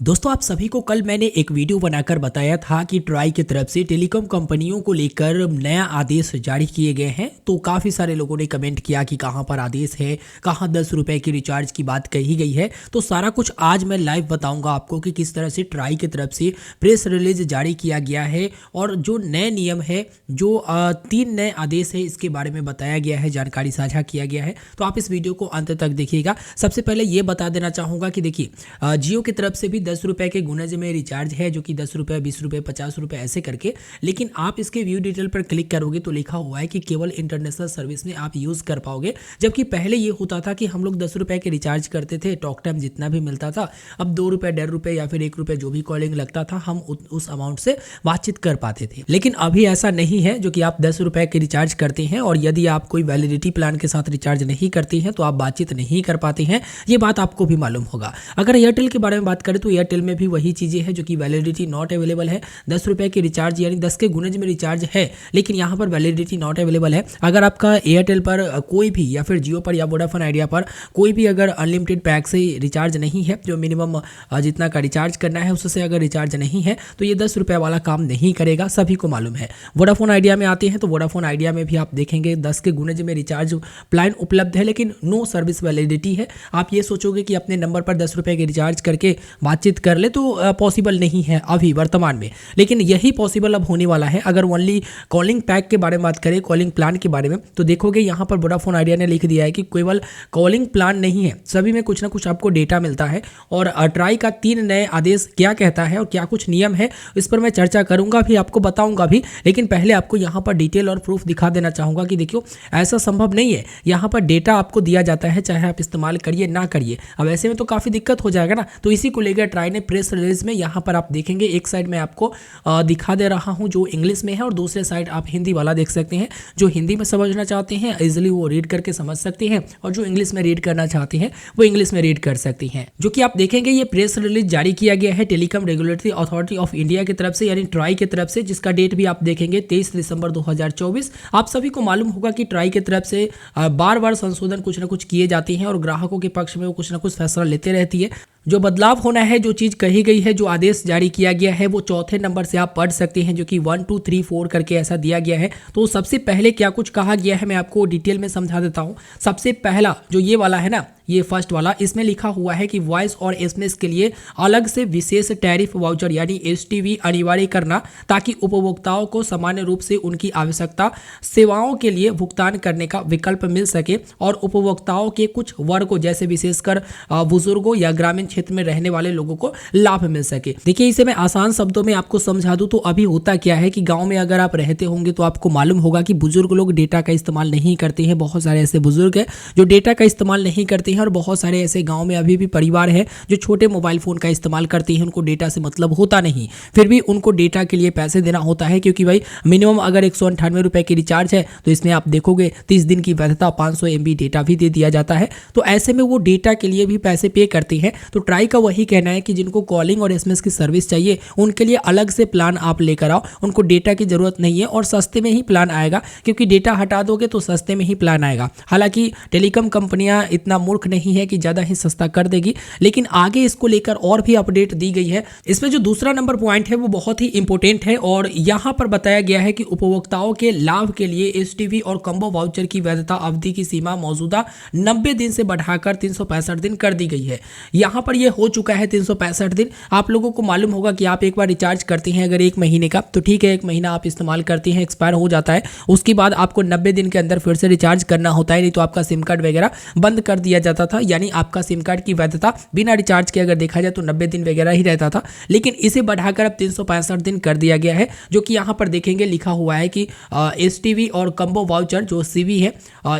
दोस्तों आप सभी को कल मैंने एक वीडियो बनाकर बताया था कि ट्राई की तरफ से टेलीकॉम कंपनियों को लेकर नया आदेश जारी किए गए हैं। तो काफ़ी सारे लोगों ने कमेंट किया कि कहां पर आदेश है, कहां 10 रुपए की रिचार्ज की बात कही गई है। तो सारा कुछ आज मैं लाइव बताऊंगा आपको कि किस तरह से ट्राई की तरफ से प्रेस रिलीज जारी किया गया है और जो नए नियम है, जो 3 नए आदेश है, इसके बारे में बताया गया है, जानकारी साझा किया गया है। तो आप इस वीडियो को अंत तक देखिएगा। सबसे पहले ये बता देना चाहूँगा कि देखिए जियो की तरफ से भी 10 रुपए के गुणज में रिचार्ज है, जो कि 10 रुपए, 20 रुपए, 50 रुपए ऐसे करके। लेकिन आप इसके व्यू डिटेल पर क्लिक करोगे तो लिखा हुआ है कि केवल इंटरनेशनल सर्विस में आप यूज़ कर पाओगे। जबकि पहले ये होता था कि हम लोग 10 रुपए के रिचार्ज करते थे, टॉक टाइम जितना भी मिलता था। अब 2 रुपए, 1.5 रुपए या फिर 1 रुपए जो भी कॉलिंग लगता था, हम उस अमाउंट से बातचीत कर पाते थे। लेकिन अभी ऐसा नहीं है, जो कि आप 10 रुपए के रिचार्ज करते हैं और यदि आप कोई वैलिडिटी प्लान के साथ रिचार्ज नहीं करते हैं तो आप बातचीत नहीं कर पाते हैं। ये बात आपको भी मालूम होगा। अगर एयरटेल के बारे में बात करें तो एयरटेल में भी वही चीज़ें हैं, जो कि वैलिडिटी नॉट अवेलेबल है। 10 रुपए की रिचार्ज यानी 10 के गुणज में रिचार्ज है, लेकिन यहाँ पर वैलिडिटी नॉट अवेलेबल है। अगर आपका एयरटेल पर कोई भी या फिर जियो पर या वोडाफोन आइडिया पर कोई भी अगर अनलिमिटेड पैक से रिचार्ज नहीं है, जो मिनिमम जितना का रिचार्ज करना है उससे अगर रिचार्ज नहीं है, तो ये 10 रुपये वाला काम नहीं करेगा, सभी को मालूम है। वोडाफोन आइडिया में आते हैं तो वोडाफोन आइडिया में भी आप देखेंगे 10 के गुणज में रिचार्ज प्लान उपलब्ध है, लेकिन नो सर्विस वैलिडिटी है। आप ये सोचोगे कि अपने नंबर पर 10 रुपये के रिचार्ज करके बातचीत कर ले, तो पॉसिबल नहीं है अभी वर्तमान में। लेकिन यही पॉसिबल अब होने वाला है। अगर ओनली कॉलिंग पैक के बारे में बात करें, कॉलिंग प्लान के बारे में, तो देखोगे यहाँ पर वोडाफोन आइडिया ने लिख दिया है कि केवल कॉलिंग प्लान नहीं है, सभी में कुछ ना कुछ आपको डेटा मिलता है। और ट्राई का 3 नए आदेश क्या कहता है और क्या कुछ नियम है, इस पर मैं चर्चा करूंगा भी, आपको बताऊंगा भी। लेकिन पहले आपको यहाँ पर डिटेल और प्रूफ दिखा देना चाहूंगा कि देखियो ऐसा संभव नहीं है। यहाँ पर डेटा आपको दिया जाता है, चाहे आप इस्तेमाल करिए ना करिए। अब ऐसे में तो काफ़ी दिक्कत हो जाएगा ना। तो इसी को लेकर ट्राई ने प्रेस रिलीज में यहाँ पर आप देखेंगे, एक साइड में आपको दिखा दे रहा हूँ जो इंग्लिश में है और दूसरे साइड आप हिंदी वाला देख सकते हैं। जो हिंदी में समझना चाहते हैं इजिली वो रीड करके समझ सकते हैं, और जो इंग्लिश में रीड करना चाहते हैं वो इंग्लिश में रीड कर सकती हैं। जो कि आप देखेंगे ये प्रेस रिलीज जारी किया गया है telecom regulatory authority of India की तरफ से, यानी ट्राई की तरफ से, जिसका डेट भी आप देखेंगे 23 दिसंबर 2024। आप सभी को मालूम होगा कि ट्राई की तरफ से बार बार संशोधन कुछ ना कुछ किए जाते हैं और ग्राहकों के पक्ष में वो कुछ ना कुछ फैसला लेते रहती है। जो बदलाव होना है, जो चीज़ कही गई है, जो आदेश जारी किया गया है, वो चौथे नंबर से आप पढ़ सकते हैं, जो कि 1 2 3 4 करके ऐसा दिया गया है। तो सबसे पहले क्या कुछ कहा गया है मैं आपको डिटेल में समझा देता हूँ। सबसे पहला जो ये वाला है ना, ये फर्स्ट वाला, इसमें लिखा हुआ है कि वॉइस और एसएमएस के लिए अलग से विशेष टैरिफ वाउचर यानी एसटीवी अनिवार्य करना, ताकि उपभोक्ताओं को सामान्य रूप से उनकी आवश्यकता सेवाओं के लिए भुगतान करने का विकल्प मिल सके और उपभोक्ताओं के कुछ वर्गों जैसे विशेषकर बुजुर्गों या ग्रामीण क्षेत्र में रहने वाले लोगों को लाभ मिल सके। देखिए इसे मैं आसान शब्दों में आपको समझा दूं तो अभी होता क्या है कि गाँव में अगर आप रहते होंगे तो आपको मालूम होगा कि बुजुर्ग लोग डेटा का इस्तेमाल नहीं करते हैं। बहुत सारे ऐसे बुजुर्ग हैं जो डेटा का इस्तेमाल नहीं करते हैं और बहुत सारे ऐसे गांव में अभी भी परिवार है जो छोटे मोबाइल फ़ोन का इस्तेमाल करते हैं, उनको डेटा से मतलब होता नहीं, फिर भी उनको डेटा के लिए पैसे देना होता है, क्योंकि भाई मिनिमम अगर 198 रुपये की रिचार्ज है तो इसमें आप देखोगे 30 दिन की वैधता, 500 MB डेटा भी दे दिया जाता है। तो ऐसे में वो डेटा के लिए भी पैसे पे करते हैं। तो ट्राई का वही कहना है कि जिनको कॉलिंग और एसएमएस की सर्विस चाहिए उनके लिए अलग से प्लान आप लेकर आओ, उनको डेटा की ज़रूरत नहीं है और सस्ते में ही प्लान आएगा, क्योंकि डेटा हटा दोगे तो सस्ते में ही प्लान आएगा। हालांकि टेलीकॉम कंपनियां इतना मूर्ख नहीं है कि ज़्यादा ही सस्ता कर देगी, लेकिन आगे इसको लेकर और भी अपडेट दी गई है। इसमें जो दूसरा नंबर पॉइंट है वो बहुत ही इंपॉर्टेंट है और यहाँ पर बताया गया है कि उपभोक्ताओं के लाभ के लिए एसटीवी और कम्बो वाउचर की वैधता अवधि की सीमा मौजूदा 90 दिन से बढ़ाकर 365 दिन कर दी गई है। यहाँ पर यह हो चुका है 365 दिन। आप लोगों को मालूम होगा कि आप एक बार रिचार्ज करते हैं अगर 1 महीने का, तो ठीक है 1 महीना आप इस्तेमाल करते हैं, एक्सपायर हो जाता है, उसके बाद आपको 90 दिन के अंदर फिर से रिचार्ज करना होता है, नहीं तो आपका सिम कार्ड वगैरह बंद कर दिया जाता था। यानी आपका सिम कार्ड की वैधता बिना रिचार्ज के अगर देखा जाए तो 90 दिन वगैरह ही रहता था, लेकिन इसे बढ़ाकर अब 365 दिन कर दिया गया है। जो कि यहाँ पर देखेंगे लिखा हुआ है कि एसटीवी और कम्बो वाउचर जो सीवी है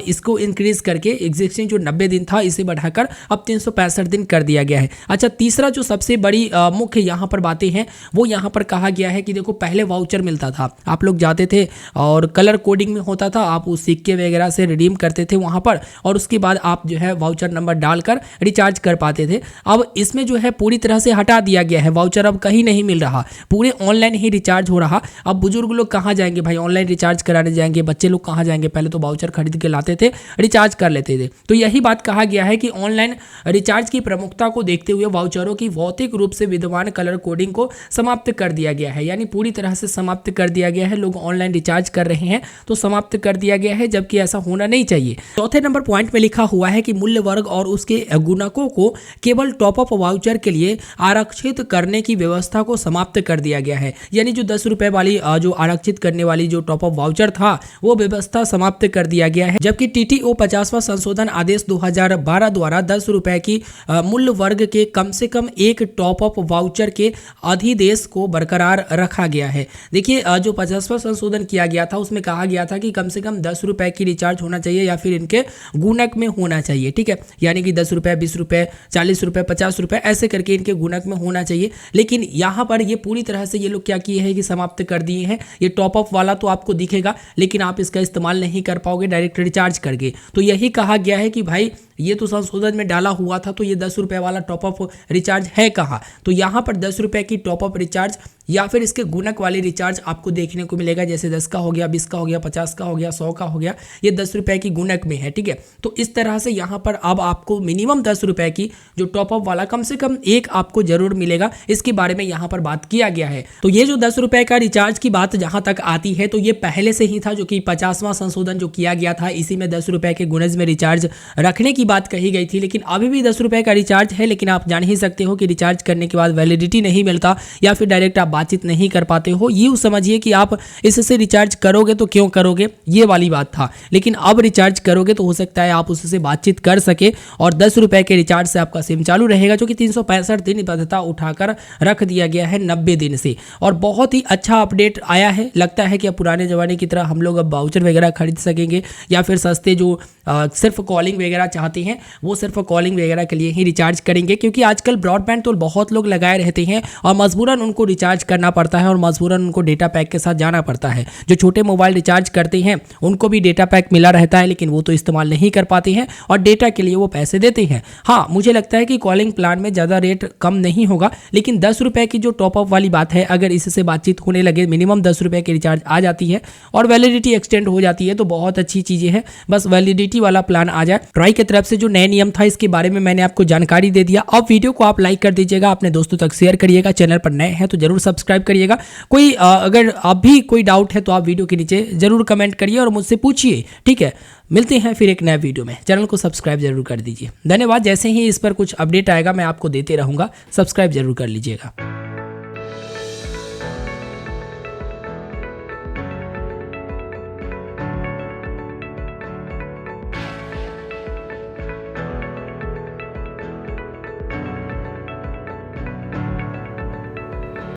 इसको इंक्रीज करके एग्जिस्टिंग जो 90 दिन था इसे बढ़ाकर अब 365 दिन कर दिया गया है। अच्छा, तीसरा जो सबसे बड़ी मुख्य यहाँ पर बातें हैं वो यहाँ पर कहा गया है कि देखो पहले वाउचर मिलता था, आप लोग जाते थे और कलर कोडिंग में होता था, आप उस सिक्के वगैरह से रिडीम करते थे वहाँ पर, और उसके बाद आप जो है वाउचर वाउचर नंबर डालकर रिचार्ज कर पाते थे। अब इसमें जो है पूरी तरह से हटा दिया गया है, वाउचर अब कहीं नहीं मिल रहा, पूरे ऑनलाइन ही रिचार्ज हो रहा। अब बुजुर्ग लोग कहाँ जाएंगे भाई, ऑनलाइन रिचार्ज कराने जाएंगे, बच्चे लोग कहाँ जाएंगे, पहले तो वाउचर खरीद के लाते थे, रिचार्ज कर लेते थे। तो यही बात कहा गया है कि ऑनलाइन रिचार्ज की प्रमुखता को देखते हुए वाउचरों की भौतिक रूप से विद्यमान कलर कोडिंग को समाप्त कर दिया गया है, यानी पूरी तरह से समाप्त कर दिया गया है। लोग ऑनलाइन रिचार्ज कर रहे हैं तो समाप्त कर दिया गया है, जबकि ऐसा होना नहीं चाहिए। चौथे नंबर पॉइंट में लिखा हुआ है कि मूल्य वर्ग और उसके गुणकों को केवल टॉप अप वाउचर के लिए आरक्षित करने की व्यवस्था को समाप्त कर दिया गया है, यानी जो 10 रुपए वाली जो आरक्षित करने वाली जो टॉप अप वाउचर था वो व्यवस्था समाप्त कर दिया गया है। जबकि TTO 50वां संशोधन आदेश 2012 द्वारा 10 रुपए की मूल्य वर्ग के कम से कम एक टॉप अप वाउचर के अधिदेश को बरकरार रखा गया है। देखिए जो 50वां संशोधन किया गया था उसमें कहा गया था कि कम से कम 10 रुपए की रिचार्ज होना चाहिए या फिर इनके गुणक में होना चाहिए, ठीक है, यानी कि 10 रुपए, 20 रुपए, 40 रुपए, 50 रुपए ऐसे करके इनके गुणक में होना चाहिए। लेकिन यहाँ पर ये पूरी तरह से ये लोग क्या किए हैं कि समाप्त कर दिए हैं। ये टॉप अप वाला तो आपको दिखेगा लेकिन आप इसका इस्तेमाल नहीं कर पाओगे डायरेक्ट रिचार्ज करके। तो यही कहा गया है कि भाई ये तो संशोधन में डाला हुआ था, तो ये 10 रुपए वाला टॉपअप रिचार्ज है कहाँ, तो यहाँ पर 10 रुपए की टॉपअप रिचार्ज या फिर इसके गुणक वाली रिचार्ज आपको देखने को मिलेगा। जैसे 10 का हो गया, 20 का हो गया, 50 का हो गया, 100 का हो गया, ये 10 रुपए की गुणक में है, ठीक है। तो इस तरह से यहाँ पर अब आपको मिनिमम 10 रुपए की जो टॉपअप वाला कम से कम एक आपको जरूर मिलेगा, इसके बारे में यहाँ पर बात किया गया है। तो ये जो 10 रुपए का रिचार्ज की बात जहाँ तक आती है तो ये पहले से ही था, जो कि 50वां संशोधन जो किया गया था इसी में 10 रुपए के गुणज में रिचार्ज रखने की बात कही गई थी। लेकिन अभी भी 10 रुपए का रिचार्ज है, लेकिन आप जान ही सकते हो कि रिचार्ज करने के बाद वैलिडिटी नहीं मिलता या फिर डायरेक्ट आप बातचीत नहीं कर पाते हो। यूँ समझिए कि आप इससे रिचार्ज करोगे तो क्यों करोगे, ये वाली बात था। लेकिन अब रिचार्ज करोगे तो हो सकता है आप उससे बातचीत कर सके और 10 रुपए के रिचार्ज से आपका सिम चालू रहेगा, जो कि 365 दिन बाध्यता उठाकर रख दिया गया है 90 दिन से। और बहुत ही अच्छा अपडेट आया है। लगता है कि अब पुराने ज़माने की तरह हम लोग अब वाउचर वगैरह खरीद सकेंगे या फिर सस्ते जो सिर्फ कॉलिंग वगैरह चाहते हैं वो सिर्फ कॉलिंग वगैरह के लिए ही रिचार्ज करेंगे, क्योंकि आजकल ब्रॉडबैंड तो बहुत लोग लगाए रहते हैं और मजबूरन उनको रिचार्ज करना पड़ता है और मजबूरन उनको डेटा पैक के साथ जाना पड़ता है। जो छोटे मोबाइल रिचार्ज करते हैं उनको भी डेटा पैक मिला रहता है, लेकिन वो तो इस्तेमाल नहीं कर पाते हैं और डेटा के लिए वो पैसे देते हैं। हाँ, मुझे लगता है कि कॉलिंग प्लान में ज़्यादा रेट कम नहीं होगा, लेकिन 10 रुपए की जो टॉपअप वाली बात है, अगर इससे बातचीत होने लगे, मिनिमम 10 रुपए की रिचार्ज आ जाती है और वैलिडिटी एक्सटेंड हो जाती है तो बहुत अच्छी चीज़ें हैं। बस वैलिडिटी वाला प्लान आ जाए। ट्राई की तरफ से जो नए नियम था इसके बारे में मैंने आपको जानकारी दे दिया। अब वीडियो को आप लाइक कर दीजिएगा, अपने दोस्तों तक शेयर करिएगा, चैनल पर नए हैं तो जरूर सब्सक्राइब करिएगा। कोई अगर आप भी कोई डाउट है तो आप वीडियो के नीचे जरूर कमेंट करिए और मुझसे पूछिए, ठीक है। मिलते हैं फिर एक नए वीडियो में। चैनल को सब्सक्राइब जरूर कर दीजिए। धन्यवाद। जैसे ही इस पर कुछ अपडेट आएगा मैं आपको देते रहूँगा, सब्सक्राइब जरूर कर लीजिएगा।